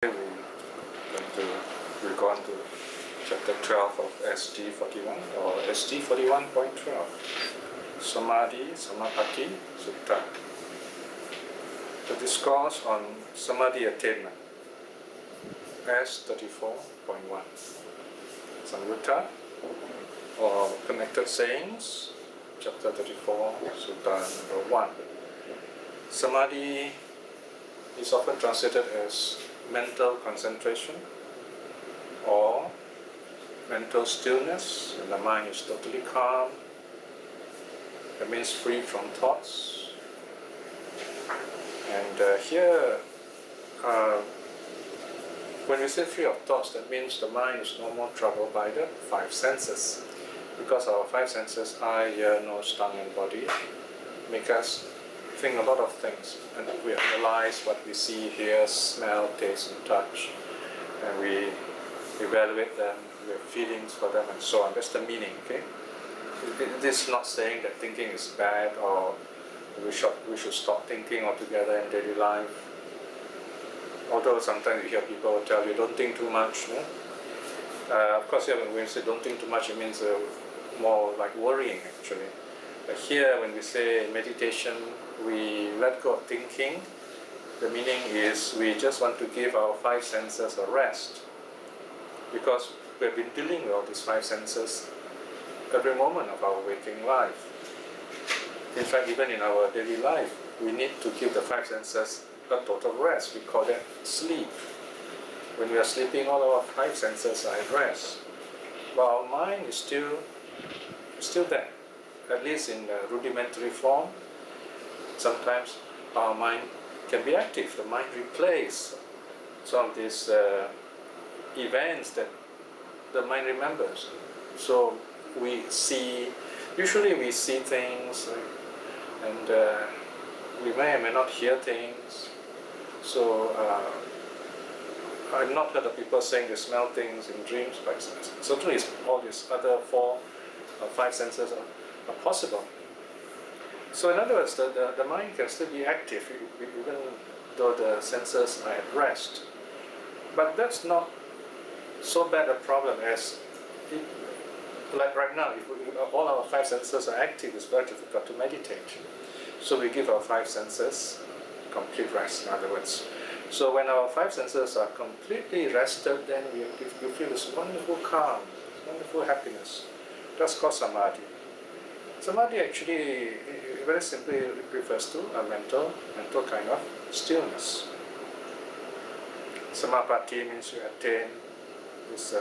We've gone to chapter 12 of SG 41 or SG 41.12, Samādhi Samāpatti Sutta, the discourse on samadhi attainment, S 34.1, Samyutta or connected sayings, chapter 34, Sutta number 1. Samadhi is often translated as mental concentration or mental stillness, and the mind is totally calm. That means free from thoughts. And here, when we say free of thoughts, that means the mind is no more troubled by the five senses. Because our five senses, eye, ear, nose, tongue and body, make us think a lot of things, and we analyze what we see, hear, smell, taste and touch, and we evaluate them, we have feelings for them and so on. That's the meaning, okay? This is not saying that thinking is bad or we should stop thinking altogether in daily life. Although sometimes you hear people tell you, don't think too much. No? Of course, when we say don't think too much, it means more like worrying actually. But here, when we say meditation, we let go of thinking. The meaning is we just want to give our five senses a rest, because we have been dealing with all these five senses every moment of our waking life. In fact, even in our daily life, we need to give the five senses a total rest. We call that sleep. When we are sleeping, all our five senses are at rest. But our mind is still there, at least in rudimentary form. Sometimes our mind can be active. The mind replays some of these events that the mind remembers. So usually we see things, and we may or may not hear things. So I've not heard of people saying they smell things in dreams, but certainly all these other four or five senses are possible. So in other words, the mind can still be active even though the senses are at rest. But that's not so bad a problem as, like right now, if all our five senses are active, it's very difficult to meditate. So we give our five senses complete rest, in other words. So when our five senses are completely rested, then you feel this wonderful calm, wonderful happiness. That's called samadhi. Samadhi actually very simply refers to a mental kind of stillness. Samāpatti means you attain this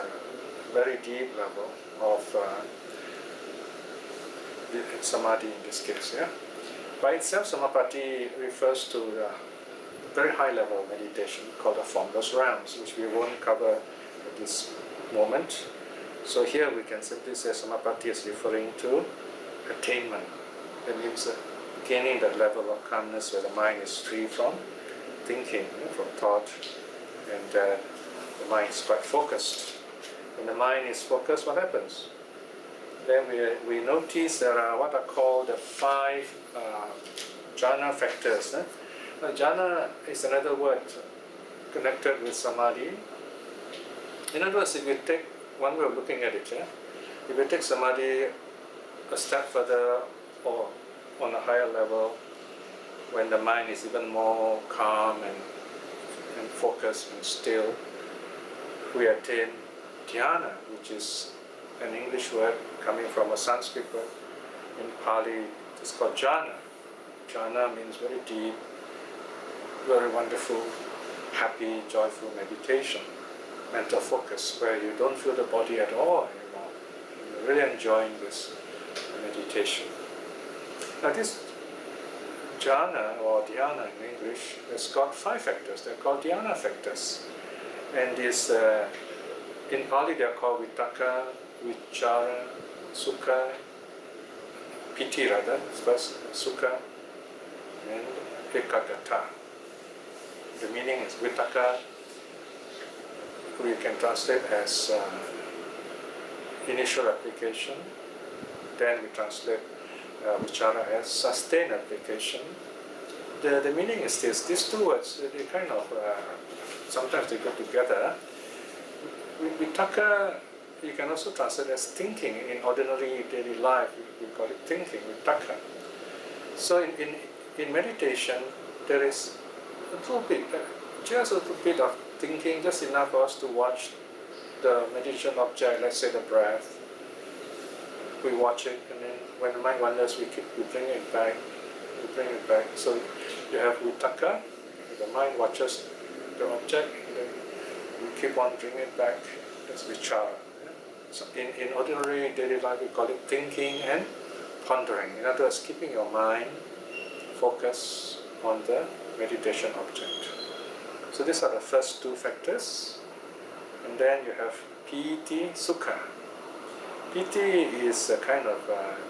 very deep level of samadhi in this case. Yeah? By itself, Samāpatti refers to a very high level of meditation called the formless realms, which we won't cover at this moment. So here we can simply say Samāpatti is referring to attainment. That means gaining that level of calmness where the mind is free from thinking, from thought, and the mind is quite focused. When the mind is focused, what happens? Then we notice there are what are called the five dhyana factors. Dhyana is another word connected with samadhi. In other words, if you take one way of looking at it, if you take samadhi a step further or on a higher level, when the mind is even more calm and focused and still, we attain dhyana, which is an English word coming from a Sanskrit word. In Pali, it's called jhana. Jhana means very deep, very wonderful, happy, joyful meditation, mental focus, where you don't feel the body at all anymore. You're really enjoying this meditation. Now this jhana or dhyana in English has got five factors. They're called dhyana factors. And this, in Pali they're called vitakka, vichara, sukha, piti rather, first sukha, and ekaggata. The meaning is vitakka, we can translate as initial application. Then we translate vichara as sustained application. the meaning is this. These two words, they kind of, sometimes they go together. Vitakka, you can also translate as thinking. In ordinary daily life, we call it thinking, vitakka. So in meditation, there is a little bit, just a little bit of thinking, just enough for us to watch the meditation object, let's say the breath. We watch it, and then when the mind wanders, we bring it back. So you have vitakka, the mind watches the object, and then we keep on bringing it back. That's vichara. So in ordinary daily life, we call it thinking and pondering. In other words, keeping your mind focused on the meditation object. So these are the first two factors. And then you have piti, sukha. Piti is a kind of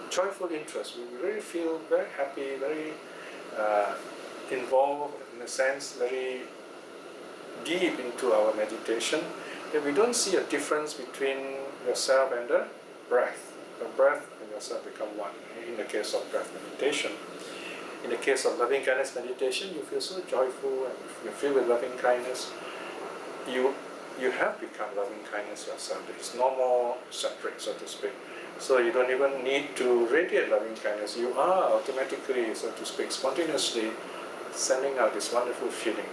joyful interest. We really feel very happy, very involved, in a sense, very deep into our meditation, that we don't see a difference between yourself and the breath. The breath and yourself become one, in the case of breath meditation. In the case of loving kindness meditation, you feel so joyful and you feel with loving kindness. You have become loving kindness yourself. There is no more separate, so to speak. So you don't even need to radiate loving kindness. You are automatically, so to speak, spontaneously sending out this wonderful feeling.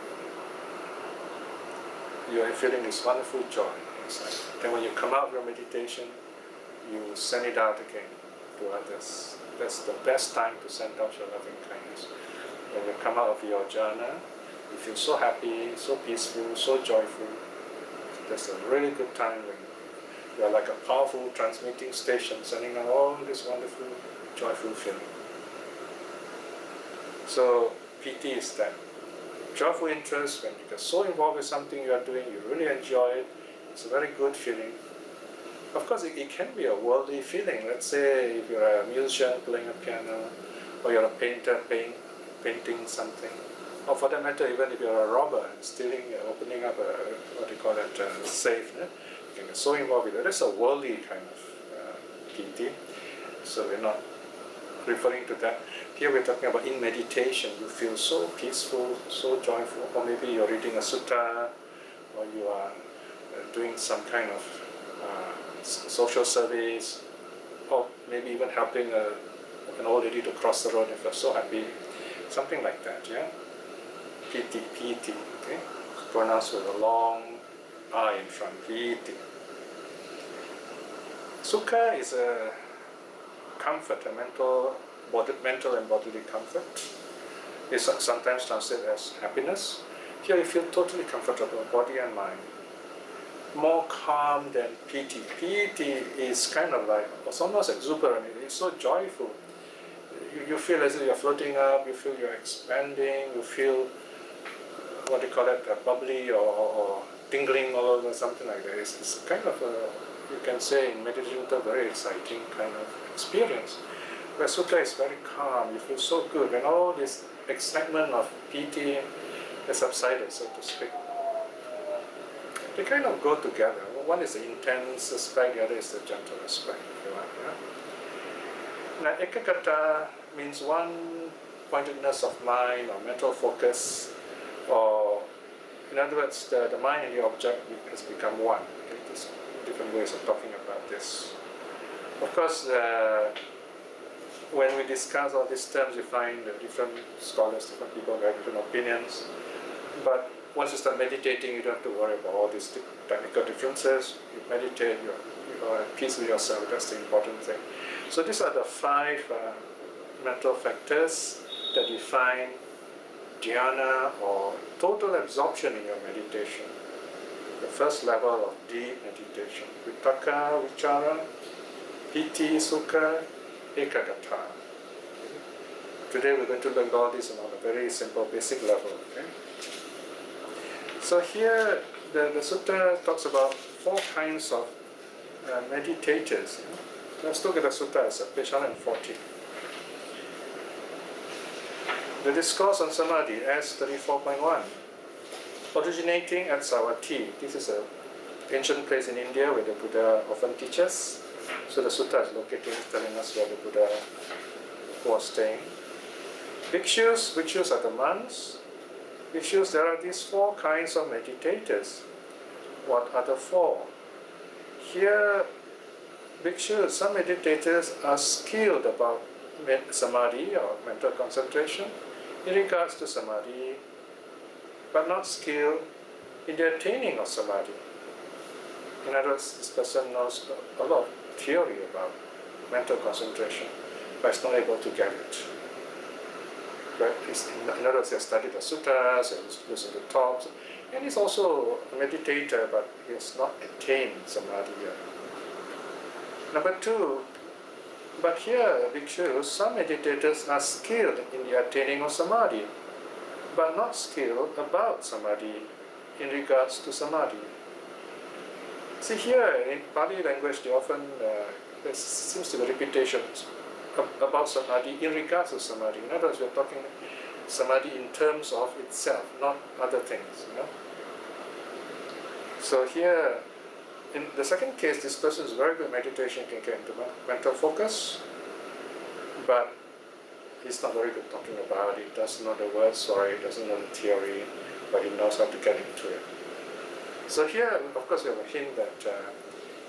You are feeling this wonderful joy inside. Then when you come out of your meditation, you send it out again to others. That's the best time to send out your loving kindness. When you come out of your jhana, you feel so happy, so peaceful, so joyful. That's a really good time when you are like a powerful transmitting station, sending out all this wonderful, joyful feeling. So piti is that joyful interest when you get so involved with something you are doing, you really enjoy it. It's a very good feeling. Of course, it can be a worldly feeling. Let's say if you're a musician playing a piano, or you're a painter painting something, or for that matter, even if you're a robber stealing, opening up a safe, you can get so involved with it. That's a worldly kind of piti. So we're not referring to that. Here we're talking about in meditation, you feel so peaceful, so joyful, or maybe you're reading a sutta, or you are doing some kind of social service, or maybe even helping an old lady to cross the road if you're so happy, something like that, yeah? Piti, okay? Pronounced with a long I in front, piti. Sukha is a comfort, a mental and bodily comfort. It's sometimes translated as happiness. Here you feel totally comfortable, body and mind. More calm than piti. Piti is kind of like, it's almost exuberant, it's so joyful. You feel as if you're floating up, you feel you're expanding, you feel, bubbly or tingling all over, something like that. It's kind of you can say in meditation, a very exciting kind of experience. Where sukha is very calm, you feel so good, and all this excitement of piti has subsided, so to speak. They kind of go together. One is the intense aspect, the other is the gentle aspect, if you want. Yeah? Now, ekagata means one-pointedness of mind or mental focus, or in other words, the mind and the object has become one. Okay? There's different ways of talking about this. Of course, when we discuss all these terms, you find different scholars, different people have different opinions. But once you start meditating, you don't have to worry about all these technical differences. You meditate, you are at peace with yourself. That's the important thing. So these are the 5 mental factors that define dhyana or total absorption in your meditation. The first level of deep meditation. Vitakka, vichara, piti, sukha, ekagata. Today we're going to learn all this on a very simple, basic level. Okay? So here the sutta talks about 4 kinds of meditators. Let's look at the sutta as page 140. The discourse on samadhi, S34.1, originating at Savatthi. This is an ancient place in India where the Buddha often teaches. So the sutta is located, telling us where the Buddha was staying. Bhikshus are the monks. Bhikshus, there are these four kinds of meditators. What are the four? Here, bhikshus, some meditators are skilled about samadhi or mental concentration in regards to samadhi, but not skilled in the attaining of samadhi. In other words, this person knows a lot of theory about mental concentration, but is not able to get it. But in other words, he has studied the suttas, he has listened to talks, and he's also a meditator, but he has not attained samadhi yet. Number two, but here, bhikshus, some meditators are skilled in the attaining of samadhi, but not skilled about samadhi in regards to samadhi. See here, in Pali language, they often, there seems to be repetitions about samadhi in regards to samadhi. In other words, we're talking samadhi in terms of itself, not other things. So here, in the second case, this person is very good at meditation, can get into mental focus, but he's not very good talking about it, doesn't know the words, doesn't know the theory, but he knows how to get into it. So here, of course, we have a hint that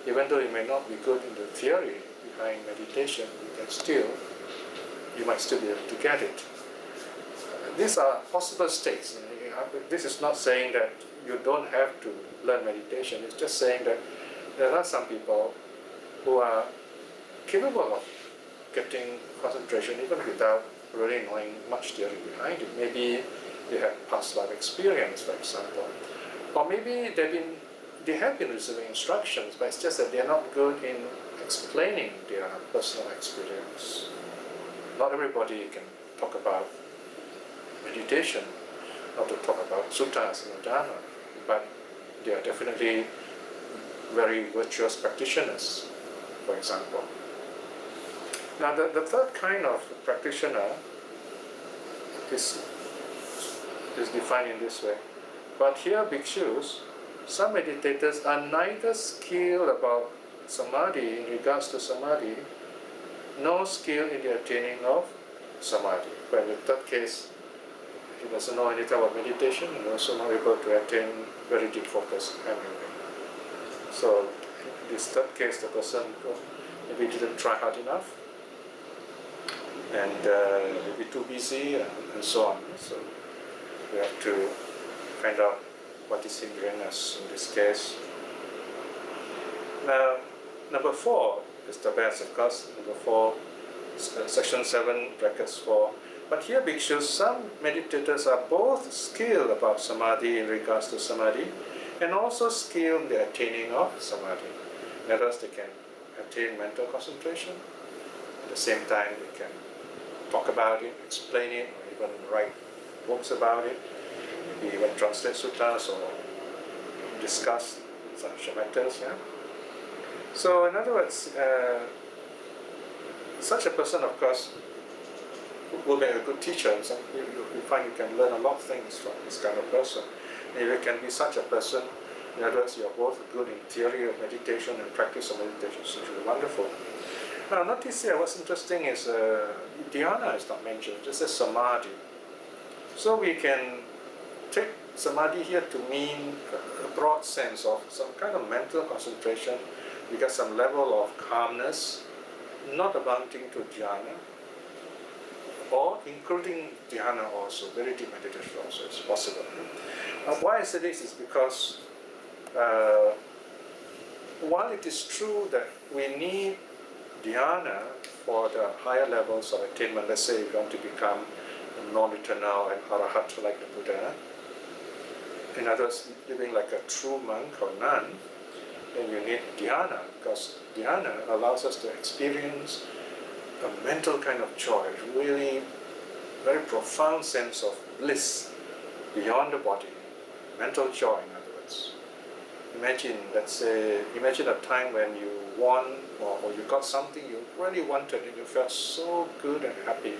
even though you may not be good in the theory behind meditation, you might still be able to get it. These are possible states. This is not saying that you don't have to learn meditation. It's just saying that there are some people who are capable of getting concentration even without really knowing much theory behind it. Maybe they have past life experience, for example. Or maybe they have been receiving instructions, but it's just that they're not good in explaining their personal experience. Not everybody can talk about meditation, not to talk about suttas and dhyana, but they are definitely very virtuous practitioners, for example. Now the third kind of practitioner is defined in this way. But here, bhikshus, some meditators are neither skilled about samadhi in regards to samadhi, nor skilled in the attaining of samadhi. But in the third case, he doesn't know anything about meditation and also not able to attain very deep focus anyway. So in this third case, the person maybe didn't try hard enough, and maybe too busy and so on. So we have to find out what is hindering us in this case. Now, number 4 is the best, of course. Number 4, section 7, brackets 4. But here, bhikshus, some meditators are both skilled about samadhi in regards to samadhi, and also skilled in the attaining of samadhi. In other words, they can attain mental concentration. At the same time, they can talk about it, explain it, or even write books about it. Maybe even translate suttas or discuss such matters. So, in other words, such a person, of course, will be a good teacher. And you find you can learn a lot of things from this kind of person. And if you can be such a person, in other words, you're both good in theory of meditation and practice of meditation, so it will be wonderful. Now, notice here, what's interesting is dhyana is not mentioned, it just says samadhi. So we can take samadhi here to mean a broad sense of some kind of mental concentration. We get some level of calmness, not amounting to dhyana, or including dhyana also, very deep meditation also is possible. Why I say this is because while it is true that we need dhyana for the higher levels of attainment, let's say you want to become a non-eternal and arahat like the Buddha, in other words, living like a true monk or nun, then you need dhyana, because dhyana allows us to experience a mental kind of joy, really very profound sense of bliss beyond the body, mental joy in other words. Imagine a time when you won or you got something you really wanted and you felt so good and happy.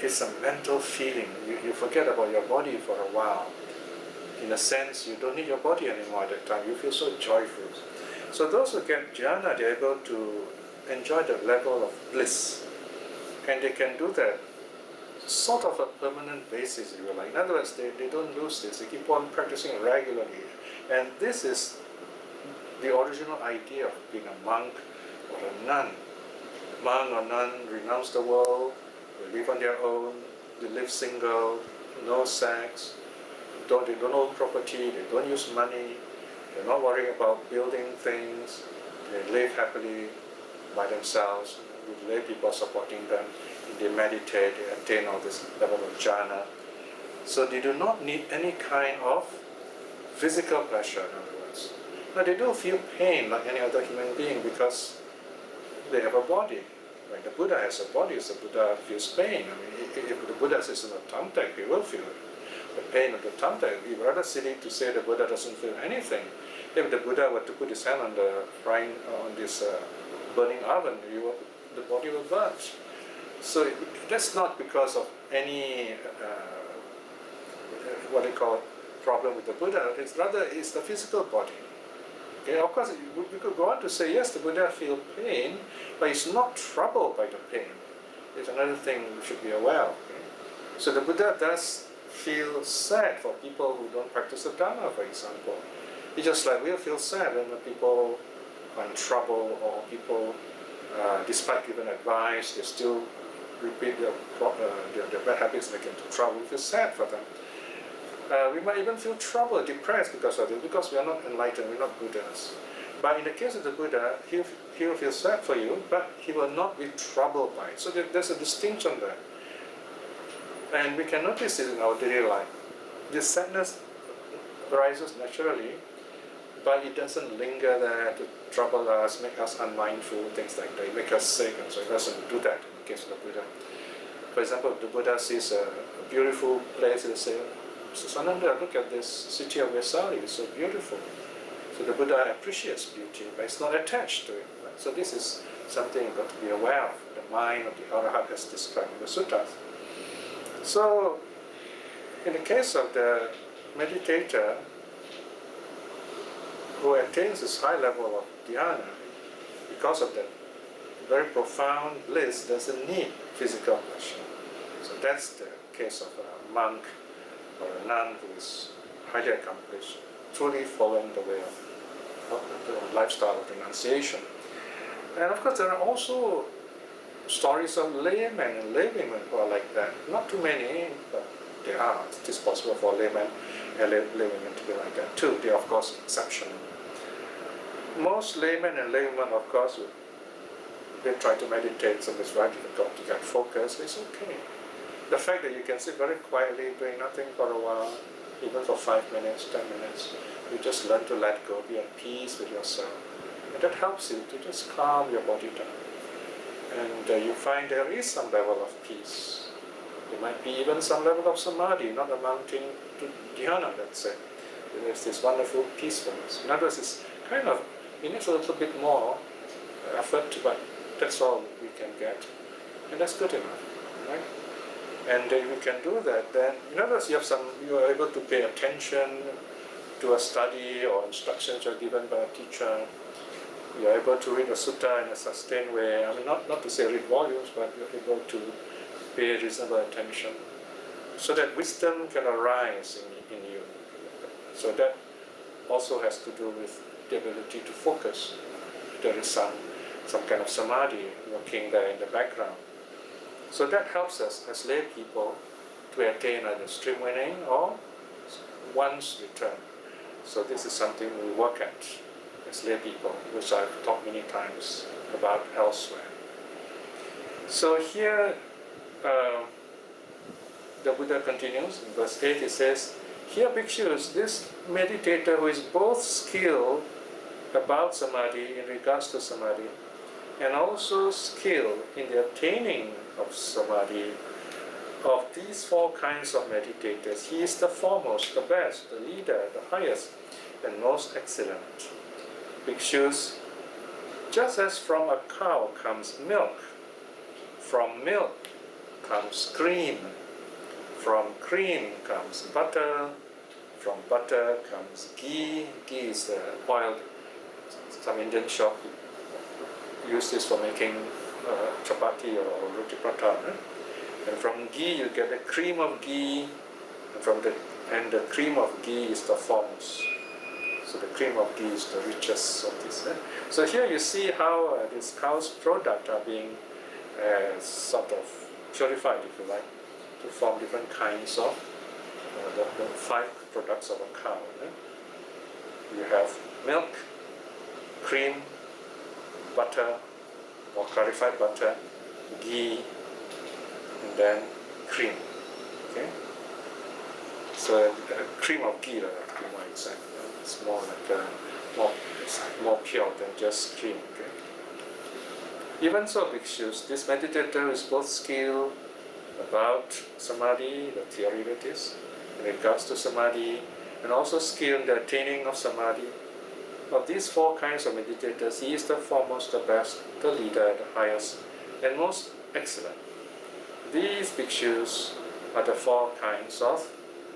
It's a mental feeling. You forget about your body for a while. In a sense, you don't need your body anymore at that time. You feel so joyful. So those who get dhyana, they're able to enjoy the level of bliss. And they can do that sort of a permanent basis, if you like. In other words, they don't lose this. They keep on practicing regularly. And this is the original idea of being a monk or a nun. Monk or nun renounce the world, they live on their own, they live single, no sex, they don't own property, they don't use money, they're not worrying about building things, they live happily by themselves, with lay people supporting them, they meditate, they attain all this level of dhyana. So they do not need any kind of physical pleasure, in other words. Now they do feel pain like any other human being because they have a body. Like the Buddha has a body, so the Buddha feels pain. I mean, if the Buddha sits in a thumbtack, he will feel the pain of the thumbtack. It would be rather silly to say the Buddha doesn't feel anything. If the Buddha were to put his hand on the frying, on this burning oven, the body will burn. So that's not because of any what they call problem with the Buddha. It's rather it's the physical body. Okay, of course, we could go on to say, yes, the Buddha feels pain, but he's not troubled by the pain. It's another thing we should be aware of. Okay? So the Buddha does feel sad for people who don't practice the Dharma, for example. It's just like we'll feel sad when people are in trouble or people, despite giving advice, they still repeat their bad habits and they get into trouble. We feel sad for them. We might even feel troubled, depressed because of it, because we are not enlightened, we're not Buddhas. But in the case of the Buddha, he will feel sad for you, but he will not be troubled by it. So there's a distinction there. And we can notice it in our daily life. This sadness arises naturally, but it doesn't linger there to trouble us, make us unmindful, things like that. It makes us sick, and so it doesn't do that in the case of the Buddha. For example, if the Buddha sees a beautiful place, he'll say, Sananda, look at this city of Vesali, it's so beautiful. So the Buddha appreciates beauty, but it's not attached to it. Right? So this is something you've got to be aware of, the mind of the Arahat as described in the suttas. So, in the case of the meditator who attains this high level of dhyana, because of that very profound bliss, doesn't need physical pleasure. So that's the case of a monk or a nun who is highly accomplished, truly following the way of the lifestyle of renunciation. And of course, there are also stories of laymen and laywomen who are like that. Not too many, but there are. It is possible for laymen and laywomen to be like that too. They are, of course, exceptional. Most laymen and laywomen, of course, they try to meditate, so it's very difficult to get focus. It's okay. The fact that you can sit very quietly, doing nothing for a while, even for 5 minutes, 10 minutes, you just learn to let go, be at peace with yourself. And that helps you to just calm your body down. And you find there is some level of peace. There might be even some level of samadhi, not amounting to dhyana, let's say. There's this wonderful peacefulness. In other words, it's kind of, it needs a little bit more effort, but that's all we can get. And that's good enough, right? And if you can do that, then in other words, you are able to pay attention to a study or instructions you're given by a teacher. You are able to read a sutta in a sustained way. I mean, not to say read volumes, but you're able to pay reasonable attention, so that wisdom can arise in you. So that also has to do with the ability to focus. There is some kind of samadhi working there in the background. So that helps us as lay people to attain either stream winning or one's return. So this is something we work at as lay people, which I've talked many times about elsewhere. So here the Buddha continues in verse 8, he says, "Here bhikshus, this meditator who is both skilled about samadhi in regards to samadhi and also skilled in the attaining of samadhi, of these 4 kinds of meditators, he is the foremost, the best, the leader, the highest, and most excellent. Bhikshus, just as from a cow comes milk, from milk comes cream, from cream comes butter, from butter comes ghee. Ghee is the oil. Some Indian shop use this for making chapati or roti prata. And from ghee you get the cream of ghee, and the cream of ghee is the foremost. So the cream of ghee is the richest of this. So here you see how these cow's products are being sort of purified, if you like, to form different kinds of the 5 products of a cow. You have milk, cream, butter or clarified butter, ghee, and then cream. Okay. So cream of ghee, to be more exact. It's more like more pure than just cream. Okay. Even so, bhikshus, this meditator is both skilled about samadhi, the theory that is, in regards to samadhi, and also skilled in the attaining of samadhi. Of these 4 kinds of meditators, he is the foremost, the best, the leader, the highest, and most excellent. These bhikshus are the 4 kinds of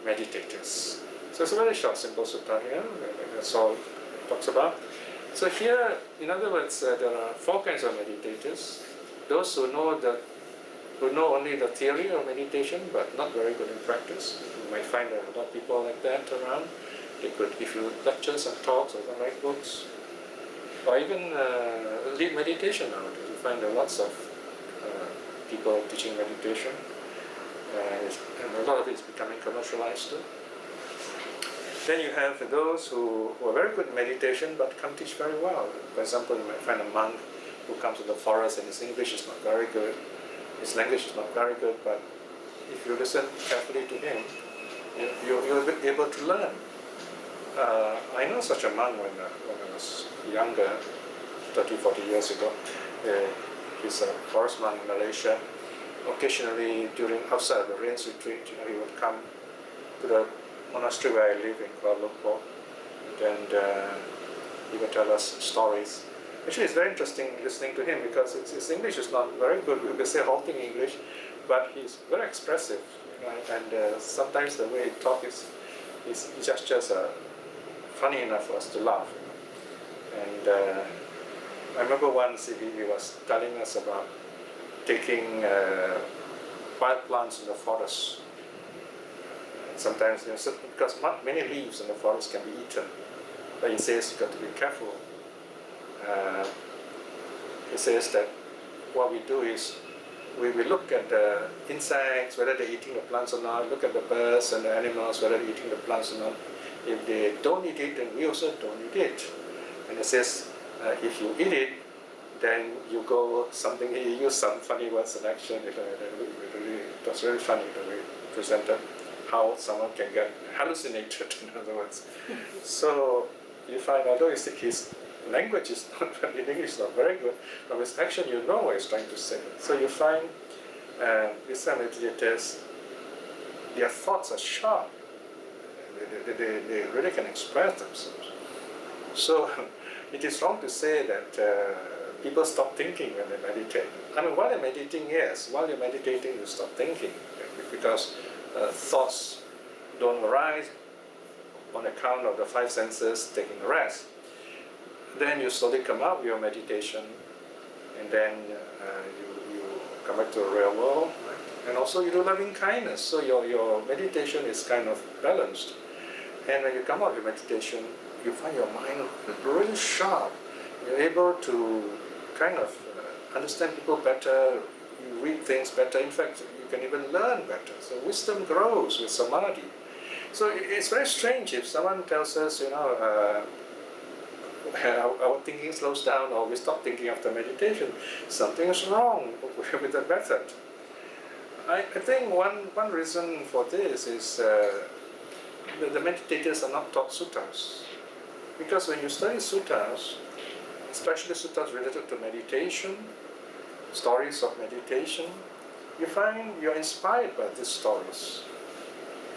meditators. So it's a very short, simple sutta here. That's all it talks about. So here, in other words, there are 4 kinds of meditators. Those who know only the theory of meditation, but not very good in practice. You might find there are a lot of people like that around. They could give you lectures and talks or write books, or even lead meditation nowadays. You find there are lots of people teaching meditation, and a lot of it is becoming commercialized too. Then you have those who are very good in meditation but can't teach very well. For example, you might find a monk who comes to the forest and his English is not very good, his language is not very good, but if you listen carefully to him, you'll be able to learn. I know such a monk when I was younger, 30, 40 years ago. He's a forest monk in Malaysia. Occasionally, outside the rains retreat, he would come to the monastery where I live in Kuala Lumpur, and he would tell us stories. Actually, it's very interesting listening to him because his English is not very good. We could say halting English, but he's very expressive, and sometimes the way he talks is gestures are funny enough for us to laugh. And I remember once he was telling us about taking wild plants in the forest. Sometimes, because many leaves in the forest can be eaten, but he says you've got to be careful. He says that what we do is we look at the insects, whether they're eating the plants or not, look at the birds and the animals, whether they're eating the plants or not. If they don't eat it, then we also don't eat it. And it says, if you eat it, then you use some funny word selection. It was really funny the way it presented how someone can get hallucinated, in other words. So you find, although his language is not, in English is not very good, but with action you know what he's trying to say. So you find these meditators, their thoughts are sharp. They really can express themselves. So it is wrong to say that people stop thinking when they meditate. I mean, while you're meditating, yes, while you're meditating you stop thinking, because thoughts don't arise on account of the 5 senses taking a rest. Then you slowly come out with your meditation, and then you come back to the real world, right? And also you do loving kindness, so your meditation is kind of balanced. And when you come out with meditation, you find your mind really sharp. You're able to kind of understand people better, you read things better, in fact you can even learn better. So wisdom grows with samadhi. So it's very strange if someone tells us, our thinking slows down or we stop thinking after meditation. Something is wrong with the method. I think one reason for this is the meditators are not taught suttas. Because when you study suttas, especially suttas related to meditation, stories of meditation, you find you're inspired by these stories.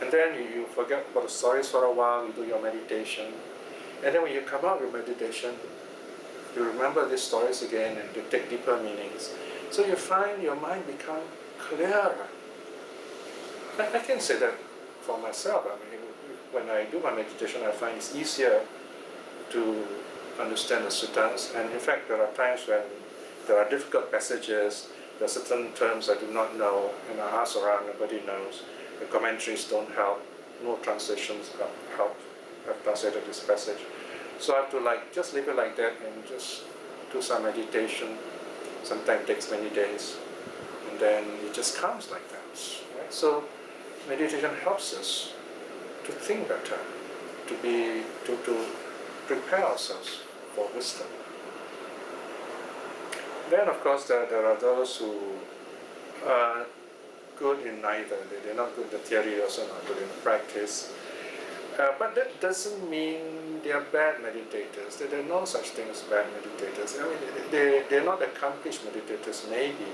And then you forget about the stories for a while, you do your meditation. And then when you come out with meditation, you remember these stories again and you take deeper meanings. So you find your mind become clearer. I can say that for myself. I mean, when I do my meditation, I find it's easier to understand the suttas. And in fact, there are times when there are difficult passages, There are certain terms I do not know, and I ask around, nobody knows. The commentaries don't help, no translations help. I've translated this passage. So I have to just leave it like that and just do some meditation. Sometimes it takes many days, and then it just comes like that. Right? So meditation helps us to think better, to prepare ourselves for wisdom. Then, of course, there are those who are good in neither. They're not good in the theory, also not good in the practice. But that doesn't mean they are bad meditators. There are no such thing as bad meditators. I mean, they're not accomplished meditators, maybe.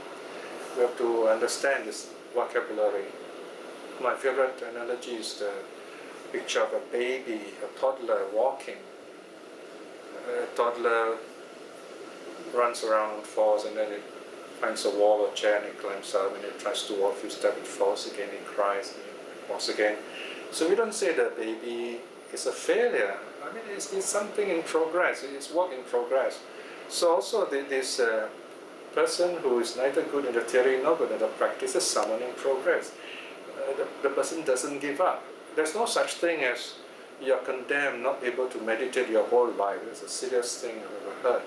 We have to understand this vocabulary. My favorite analogy is the picture of a baby, a toddler walking. A toddler runs around and falls, and then it finds a wall or chair and it climbs up, and it tries to walk a few steps, it falls again, it cries, and it walks again. So we don't say the baby is a failure. I mean, it's something in progress, it's work in progress. So also this person who is neither good in the theory nor good in the practice is someone in progress. The person doesn't give up. There's no such thing as you're condemned, not able to meditate your whole life. It's a serious thing I've ever heard.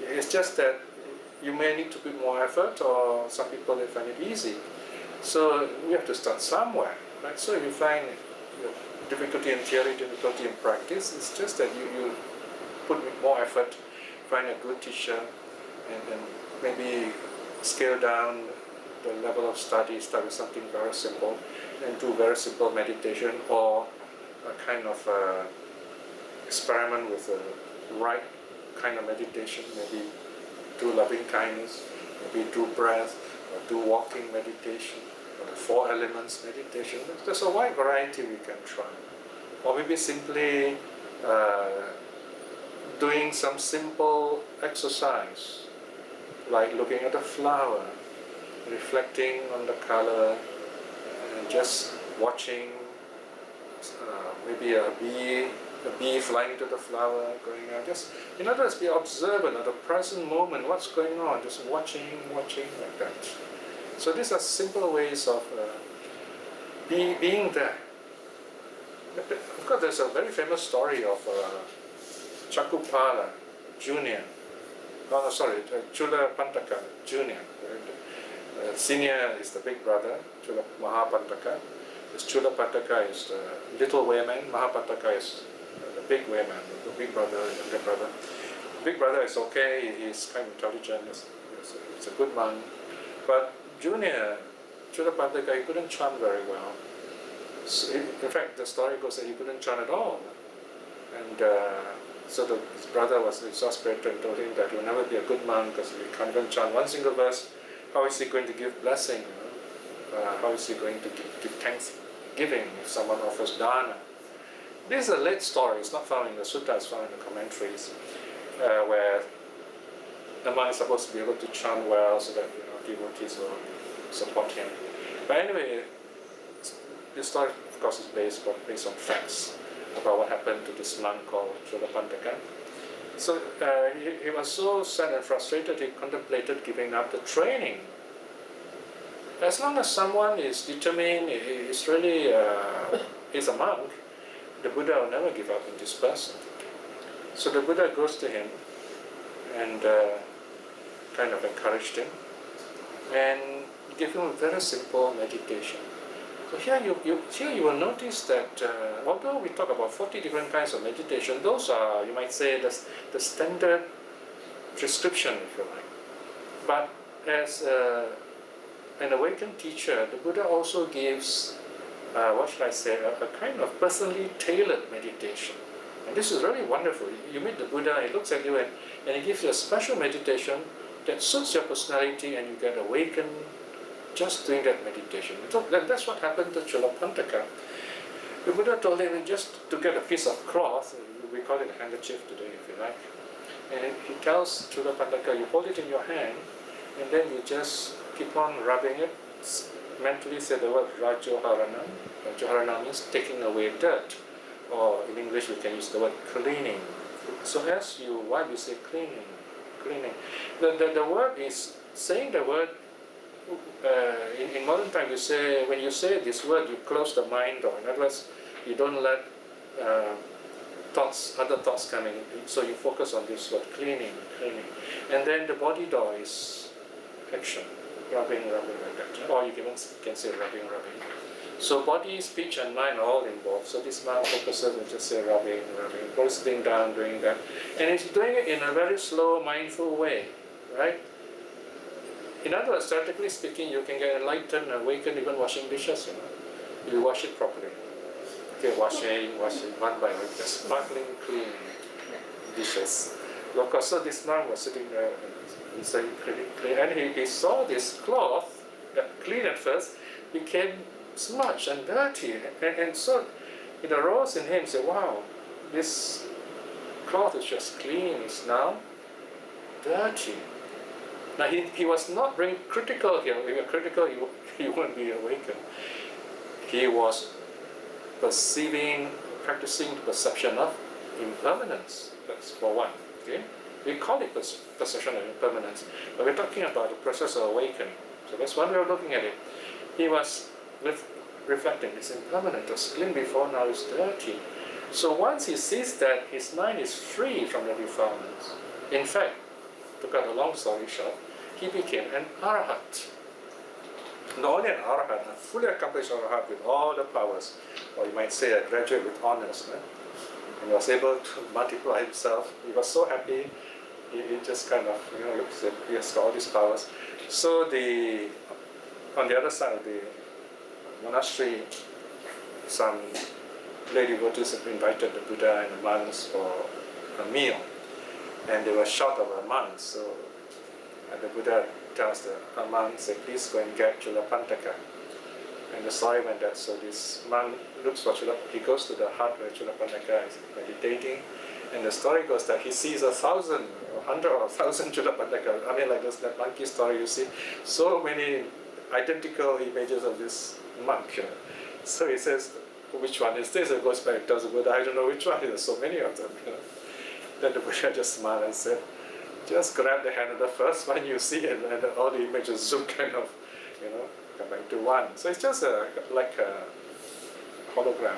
It's just that you may need to put more effort, or some people they find it easy. So we have to start somewhere, right? So you find difficulty in theory, difficulty in practice. It's just that you put more effort, find a good teacher, and maybe scale down the level of study, start with something very simple, and do very simple meditation, or a kind of experiment with the right kind of meditation, maybe do loving kindness, maybe do breath, or do walking meditation, or the 4 elements meditation. There's a wide variety we can try. Or maybe simply doing some simple exercise, like looking at a flower, reflecting on the color, and just watching maybe a bee flying into the flower, going out. Just, in other words, be observant of the present moment, what's going on, just watching like that. So these are simple ways of being there. Of course, there's a very famous story of Chakupala Jr. Chula Pantaka Jr. Senior is the big brother, Chula Mahapantaka. This Chula Pantaka is the little wayman, Mahapantaka is the big wayman, the big brother, younger brother. Big brother is okay, he's kind of intelligent, he's a good man. But Junior, Chula Pantaka, he couldn't chant very well. So in fact, the story goes that he couldn't chant at all. And so his brother was exasperated and told him that he will never be a good monk because if he can't even chant one single verse, how is he going to give blessing? How is he going to give thanksgiving if someone offers dhyana? This is a late story. It's not found in the sutta, it's found in the commentaries, where the monk is supposed to be able to chant well so that devotees will support him. But anyway, this story, of course, is based on facts about what happened to this monk called Chulapantaka. So he was so sad and frustrated, he contemplated giving up the training. As long as someone is determined, is really is a monk, the Buddha will never give up on this person. So the Buddha goes to him and kind of encouraged him and gave him a very simple meditation. So here you will notice that although we talk about 40 different kinds of meditation, those are, you might say, the standard prescription, if you like. But as an awakened teacher, the Buddha also gives, what should I say, a kind of personally tailored meditation. And this is really wonderful. You meet the Buddha, he looks at you and he gives you a special meditation that suits your personality, and you get awakened just doing that meditation. So that's what happened to Chulapantaka. The Buddha told him just to get a piece of cloth, we call it a handkerchief today if you like, and he tells Chulapantaka, you hold it in your hand, and then you just keep on rubbing it, mentally say the word Rajoharana. Rajoharana means taking away dirt, or in English we can use the word cleaning. So as you wipe, you say cleaning. The word is, saying the word in modern time, you say, when you say this word, you close the mind door. In other words, you don't let other thoughts come in. So you focus on this word, cleaning. And then the body door is action, rubbing like that. Or you can say rubbing. So body, speech, and mind are all involved. So this mind focuses and just say rubbing, sitting down, doing that. And it's doing it in a very slow, mindful way, right? In other words, theoretically speaking, you can get enlightened, awakened, even washing dishes, You wash it properly. Okay, washing, one by one, just sparkling, clean dishes. Of course, so this man was sitting there, and saying clean, and he saw this cloth, clean at first, became smudged and dirty, and so it arose in him, said, wow, this cloth is just clean, it's now dirty. Now he was not being critical here. If you're critical, he won't be awakened. He was practicing perception of impermanence. That's for one. Okay, we call it perception of impermanence, but we're talking about the process of awakening. So that's one way of looking at it. He was reflecting, it's impermanent. It was clean before, now it's dirty. So once he sees that, his mind is free from the defilements. In fact, to cut a long story short, he became an arahat. Not only an arahat, a fully accomplished arahat with all the powers, or you might say a graduate with honors, and was able to multiply himself. He was so happy, he just kind of, looks at, he has got all these powers. So on the other side of the monastery, some lay devotees had invited the Buddha and the monks for a meal, and they were short of a monk, so the Buddha tells the monk, say, please go and get Chulapantaka. And the story went that, so this monk looks for Chulapantaka, he goes to the hut where Chulapantaka is meditating, and the story goes that he sees 1,000, 100 or 1,000 Chulapantaka. I mean, like that monkey story, you see so many identical images of this monk. So he says, which one is this? It goes back and tells the Buddha, I don't know which one, there's so many of them. Then the Buddha just smiled and said, just grab the hand of the first one you see, and all the images zoom kind of, come back to one. So it's just like a hologram.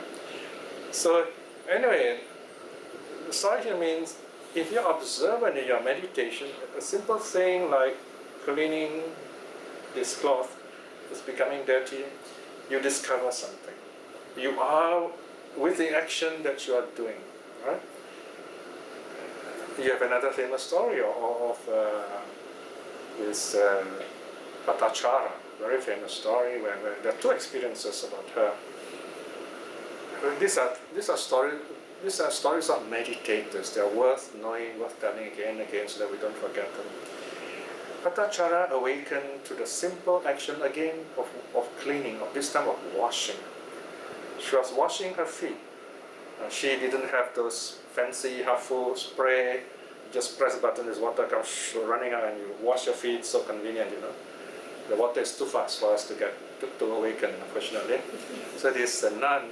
So anyway, the story here means if you're observant in your meditation, a simple thing like cleaning this cloth is becoming dirty, you discover something. You are with the action that you are doing, right? You have another famous story of this Patachara, very famous story where there are two experiences about her. These are stories of meditators. They are worth knowing, worth telling again and again so that we don't forget them. Patachara awakened to the simple action again of cleaning, of this time of washing. She was washing her feet. She didn't have those fancy half-full spray. Just press a button, this water comes running out and you wash your feet, so convenient, The water is too fast for us to awaken, unfortunately. So this nun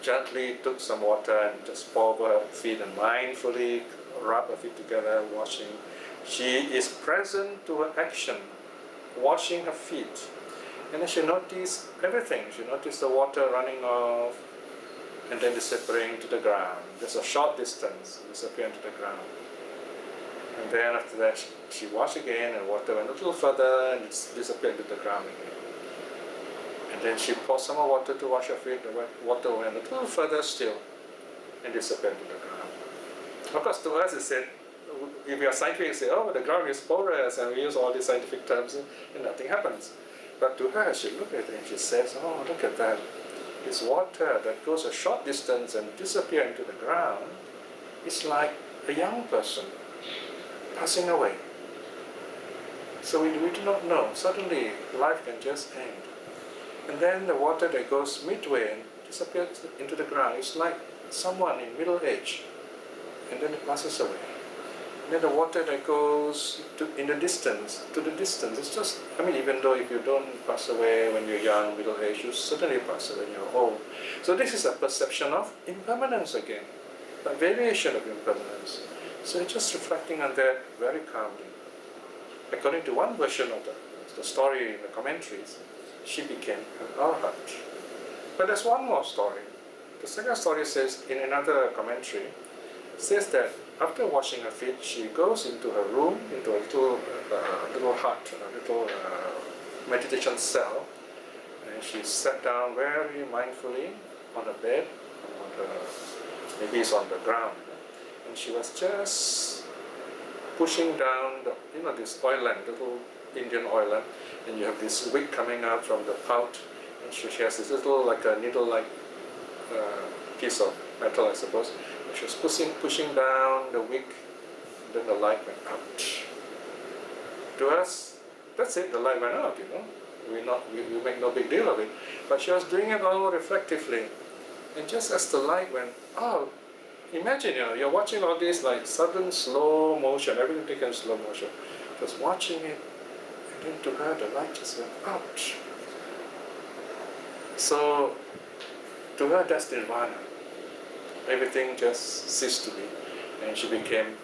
gently took some water and just poured over her feet and mindfully rub her feet together, washing. She is present to her action, washing her feet. And then she noticed everything. She noticed the water running off and then disappearing to the ground. Just a short distance, disappearing to the ground. And then after that, she washed again and water went a little further and it disappeared to the ground again. And then she poured some more water to wash her feet, the water went a little further still and disappeared to the ground. Of course, to us, it said, if we are scientific, we say, oh, the ground is porous, and we use all these scientific terms and nothing happens. But to her, she looked at it and she says, oh, look at that. This water that goes a short distance and disappears into the ground is like a young person passing away. So we do not know. Suddenly, life can just end. And then the water that goes midway and disappears into the ground is like someone in middle age. And then it passes away. And then the water that goes in the distance, it's just, even though if you don't pass away when you're young, middle age, you certainly pass away when you're old. So this is a perception of impermanence again, a variation of impermanence. So just reflecting on that very calmly. According to one version of the the story in the commentaries, she became an arhat. But there's one more story. The second story says, in another commentary, says that after washing her feet, she goes into her room, into a little hut, a little meditation cell, and she sat down very mindfully on a bed, maybe it's on the ground, and she was just pushing down this oil lamp, little Indian oil lamp, and you have this wick coming out from the spout, and she has this little, like a needle-like piece of metal, I suppose. And she was pushing down the wick, and then the light went out. To us, that's it, the light went out, We make no big deal of it. But she was doing it all reflectively. And just as the light went out, imagine, you're watching all this like sudden slow motion, everything taken slow motion. Just watching it, and then to her the light just went out. So to her that's nirvana. Everything just ceased to be, and she became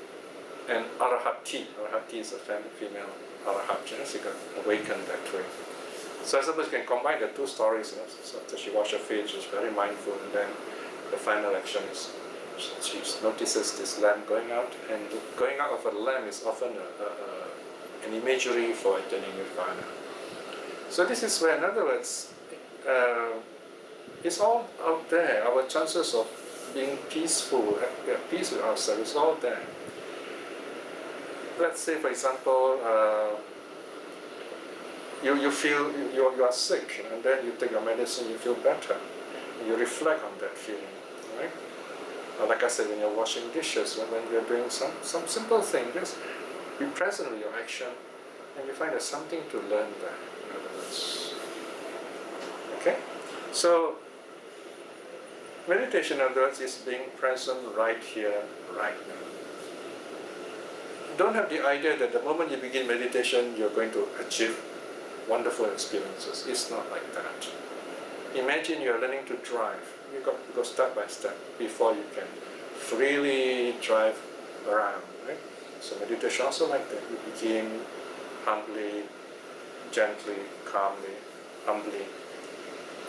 an arahati. Arahati is a female arahat. She got awakened that way. So I suppose you can combine the two stories. So after she washed her feet, she was very mindful, and then the final action is she notices this lamp going out, and going out of a lamp is often an imagery for attaining nirvana. So this is where, in other words, it's all out there. Our chances of being peaceful, at peace with ourselves, is all there. Let's say, for example, you feel you are sick, and then you take your medicine, you feel better. You reflect on that feeling, right? Or like I said, when you're washing dishes, when you're doing some simple thing, just be present with your action, and you find there's something to learn there, in other words. Okay? So, meditation, in other words, is being present right here, right now. Don't have the idea that the moment you begin meditation, you're going to achieve wonderful experiences. It's not like that. Imagine you're learning to drive. You've got to go step by step before you can freely drive around, right? So meditation also like that. You begin humbly, gently, calmly, humbly,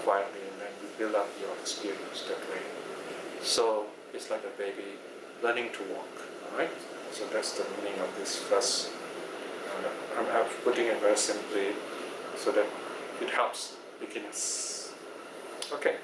quietly, and then you build up your experience that way. So it's like a baby learning to walk, all right? So that's the meaning of this verse. I'm putting it very simply so that it helps beginners. Okay.